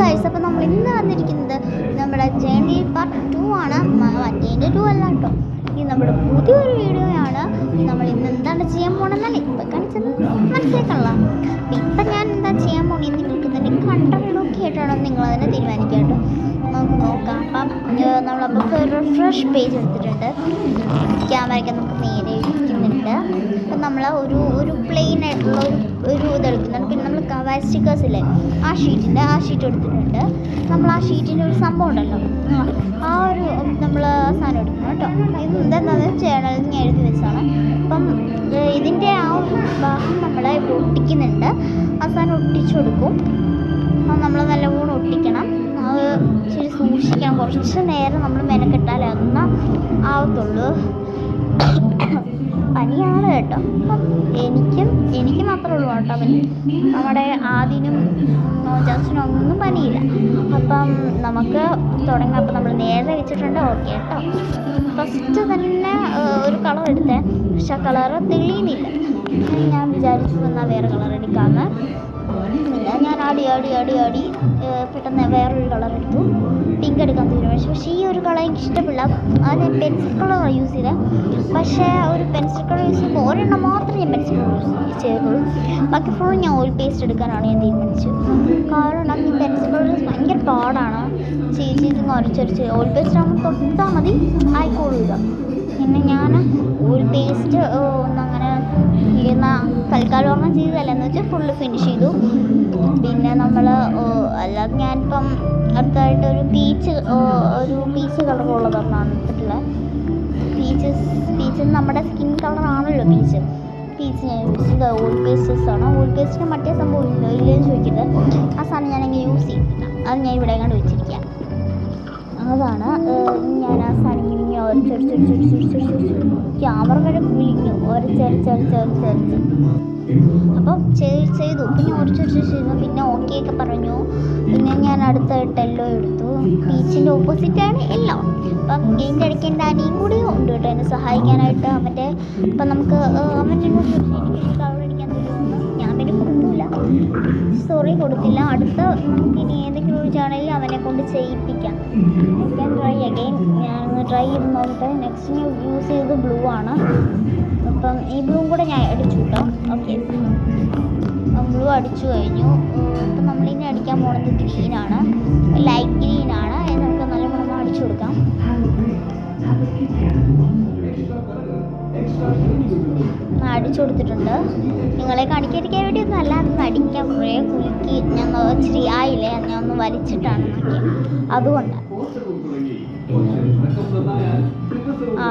Guys, അപ്പോൾ നമ്മൾ ഇന്ന് വന്നിരിക്കുന്നത് നമ്മുടെ ജേണി പാർട്ട് 2 ആണ്. മറ്റേൻ്റെ 2 അല്ല കേട്ടോ, ഇത് നമ്മുടെ പുതിയൊരു വീഡിയോ ആണ്. നമ്മൾ ഇന്ന് എന്താണ് ചെയ്യാൻ പോകണമെന്നല്ല ഇപ്പം കാണിച്ചത് മനസ്സിലാക്കണല്ലോ. ഇപ്പം ഞാൻ എന്താ ചെയ്യാൻ പോകണമെന്ന് നിങ്ങൾക്ക് തന്നെ കണ്ടൊക്കെ ആയിട്ടാണോ നിങ്ങളതിനെ തീരുമാനിക്കുക കേട്ടോ. നമുക്ക് നോക്കാം. അപ്പം നമ്മളപ്പോൾ ഒരു ഫ്രഷ് പേജ് എടുത്തിട്ടുണ്ട്. ക്യാമറയ്ക്ക് നമുക്ക് നേരെ ഇരിക്കുന്നുണ്ട്. അപ്പം നമ്മൾ ഒരു പ്ലെയിൻ ആയിട്ടുള്ള ഒരു ഇതെടുക്കുന്നുണ്ട്. പിന്നെ നമ്മൾ കവർ സ്റ്റിക്കേഴ്സ് ഇല്ലേ, ആ ഷീറ്റ് എടുത്തിട്ടുണ്ട്. നമ്മൾ ആ ഷീറ്റിൻ്റെ ഒരു സംഭവം ഉണ്ടല്ലോ, ആ ഒരു നമ്മൾ സാധനം എടുക്കണം കേട്ടോ. ഇത് എന്താണെന്ന് ചേണലിൽ ഞാൻ എഴുതി വെച്ചാണ്. അപ്പം ഇതിൻ്റെ ആ ഒരു ഭാഗം നമ്മൾ ഇവിടെ ഒട്ടിക്കുന്നുണ്ട്. ആ സാധനം ഒട്ടിച്ചു കൊടുക്കും. അപ്പം നമ്മൾ നല്ലവണ്ണം ഒട്ടിക്കണം. അത് ഇച്ചിരി സൂക്ഷിക്കണം. കുറച്ച് നേരം നമ്മൾ മെനക്കെട്ടാലേ അതൊന്ന് ആവത്തുള്ളൂ. പനിയാണ് കേട്ടോ. അപ്പം എനിക്ക് മാത്രമേ ഉള്ളൂ കേട്ടോ പനി. നമ്മുടെ ആദിനും ജസ്റ്റിനും ഒന്നും പനിയില്ല. അപ്പം നമുക്ക് തുടങ്ങാം. അപ്പം നമ്മൾ നേരെ വെച്ചിട്ടുണ്ട്. ഓക്കെ കേട്ടോ. ഫസ്റ്റ് തന്നെ ഒരു കളർ എടുത്തേ, പക്ഷെ ആ കളറ് തെളിയുന്നില്ല. ഞാൻ വിചാരിച്ചു എന്നാൽ വേറെ കളർ എടുക്കാമെന്ന്. ഞാൻ ആടി പെട്ടെന്ന് വേറൊരു കളർ എടുത്തു. പിങ്ക് എടുക്കാൻ തീരുമാനിച്ചു. പക്ഷേ ഈ ഒരു കളർ എനിക്ക് ഇഷ്ടപ്പെടില്ല. അത് ഞാൻ പെൻസിൽ കളറാണ് യൂസ് ചെയ്തത്. പക്ഷേ ഒരു പെൻസിൽ കളർ യൂസ് ചെയ്യുമ്പോൾ ഒരെണ്ണം മാത്രമേ ഞാൻ പെൻസിൽ കളർ യൂസ് ചെയ്തുള്ളൂ. ബാക്കി ഫുൾ ഞാൻ ഓയിൽ പേസ്റ്റ് എടുക്കാനാണ് ഞാൻ തീരുമാനിച്ചത്. കാരണം ഈ പെൻസിൽ കളർ ഭയങ്കര പാടാണ്. ചെയ്ത് ഉരച്ചൊരച്ച് ഓയിൽ പേസ്റ്റ് ആകുമ്പോൾ തൊട്ടാൽ മതി ആയിക്കോളൂല. പിന്നെ ഞാൻ ഓയിൽ പേസ്റ്റ് ഒന്നങ്ങനെ തൽക്കാലം ഒരെണ്ണം ചെയ്തതല്ല എന്ന് വെച്ചാൽ ഫുള്ള് ഫിനിഷ് ചെയ്തു. പിന്നെ നമ്മൾ അല്ലാതെ ഞാനിപ്പം അടുത്തായിട്ട് ഒരു പീച്ച് കളറുള്ളതൊന്നാണ് എടുത്തിട്ടുള്ളത്. പീച്ച് നമ്മുടെ സ്കിൻ കളറാണല്ലോ പീച്ച് ഞാൻ യൂസ് ചെയ്ത ഓയിൽ പേസ്റ്റസാണ്. ഓയിൽ പേസ്റ്റിന് മറ്റേ സംഭവം ഇല്ലെന്ന് ചോദിക്കരുത്. ആ സാധനം ഞാനെങ്ങനെ യൂസ് ചെയ്തില്ല. അത് ഞാൻ ഇവിടെ കണ്ട് വെച്ചിരിക്കുക. അതാണ് ഞാൻ ആ സാധനം ഇങ്ങനെ ഒരച്ചൊരച്ച് ക്യാമറ വരെ കുലിഞ്ഞു. ഒരച്ചൊരച്ച് അപ്പം ചെയ്തു. പിന്നെ ഒരച്ചൊരച്ച് ചെയ്തു. പിന്നെ ഓക്കെ ഒക്കെ പറഞ്ഞു. പിന്നെ ഞാൻ അടുത്തായിട്ട് യെല്ലോ എടുത്തു. പീച്ചിൻ്റെ ഓപ്പോസിറ്റാണ് യെല്ലോ. അപ്പം ഇതിൻ്റെ ഇടയ്ക്ക് എൻ്റെ അനിയും കൂടി ഉണ്ട് കേട്ടോ എന്നെ സഹായിക്കാനായിട്ട്. ഇപ്പം നമുക്ക് അവൻ്റെ എനിക്ക് കളർ അടിക്കാൻ തരുമെന്ന് ഞാൻ പിന്നെ കൊടുക്കില്ല, സോറി കൊടുത്തില്ല. അടുത്ത നമുക്കിനി ഏതെങ്കിലും ഒരു ചാനലിൽ അവനെ കൊണ്ട് ചെയ്യിപ്പിക്കാം. I can try again. ഞാനൊന്ന് ട്രൈ ചെയ്ത് നോക്കട്ടെ. നെക്സ്റ്റ് ഞാൻ യൂസ് ചെയ്തത് ബ്ലൂ ആണ്. അപ്പം ഈ ബ്ലൂ കൂടെ ഞാൻ അടിച്ചു കേട്ടോ. ഓക്കെ, ബ്ലൂ അടിച്ചു കഴിഞ്ഞു. ഇപ്പം നമ്മളിനി അടിക്കാൻ പോകുന്നത് ഗ്രീനാണ്, ലൈറ്റ് ഗ്രീനാണ്. നമുക്ക് നല്ല മണം അടിച്ചു കൊടുക്കാം. അടിച്ചു കൊടുത്തിട്ടുണ്ട്. നിങ്ങളെ കാണിക്കാതിരിക്കാൻ വേണ്ടി ഒന്നും അല്ല, അതൊന്ന് അടിക്കാൻ കുറേ കുലുക്കി ഞാൻ ഇച്ചിരി ആയില്ലേ, ഞാൻ ഒന്ന് വലിച്ചിട്ടാണ് നോക്കിയത്, അതുകൊണ്ടാണ്.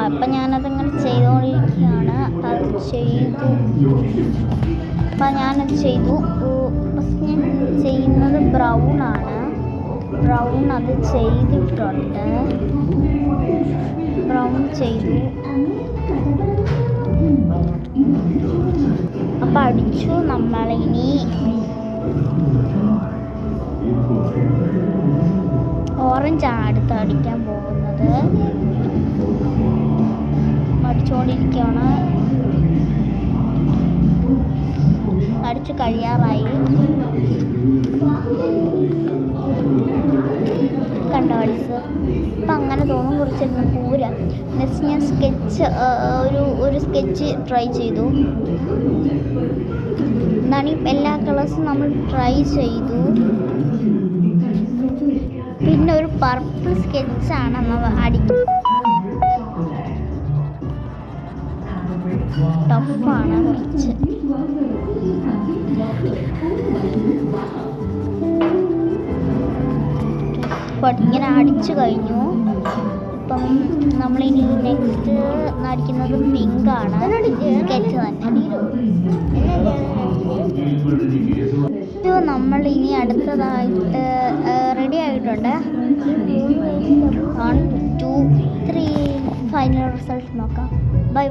അപ്പം ഞാനതങ്ങനെ ചെയ്തുകൊണ്ടിരിക്കുകയാണ്. ഞാനത് ചെയ്തു. ഫസ്റ്റ് ഞാൻ ചെയ്യുന്നത് ബ്രൗൺ അത് ചെയ്തിട്ടുണ്ട്. ബ്രൗൺ ചെയ്തു. അപ്പം അടിച്ചു. നമ്മളിനി ഓറഞ്ചാണ് അടുത്ത് അടിക്കാൻ പോകുന്നത്. അടിച്ചുകൊണ്ടിരിക്കുകയാണ്. അടിച്ചു കഴിയാറായി. കണ്ടോ അടിച്ച്. അപ്പം അങ്ങനെ തോന്നും കുറച്ചിരുന്ന് പൂര. നെക്സ്റ്റ് ഞാൻ ഒരു സ്കെച്ച് ട്രൈ ചെയ്തു. എന്താണ് എല്ലാ കളേഴ്സും നമ്മൾ ട്രൈ ചെയ്തു. പിന്നെ ഒരു പർപ്പിൾ സ്കെച്ചാണ് നമ്മൾ അടിക്കുന്നത്. ടഫാണ് കുറച്ച്. ഇങ്ങനെ അടിച്ചു കഴിഞ്ഞു. ഇപ്പം നമ്മളിനി നെക്സ്റ്റ് അടിക്കുന്നത് പിങ്കാണ്. സ്കെച്ച് തന്നെ. നമ്മളിനി അടുത്തതായിട്ട് റെഡി ആയിട്ടുണ്ട്. 1 2 3 ഫൈനൽ റിസൾട്ട് നോക്കാം. ബൈ.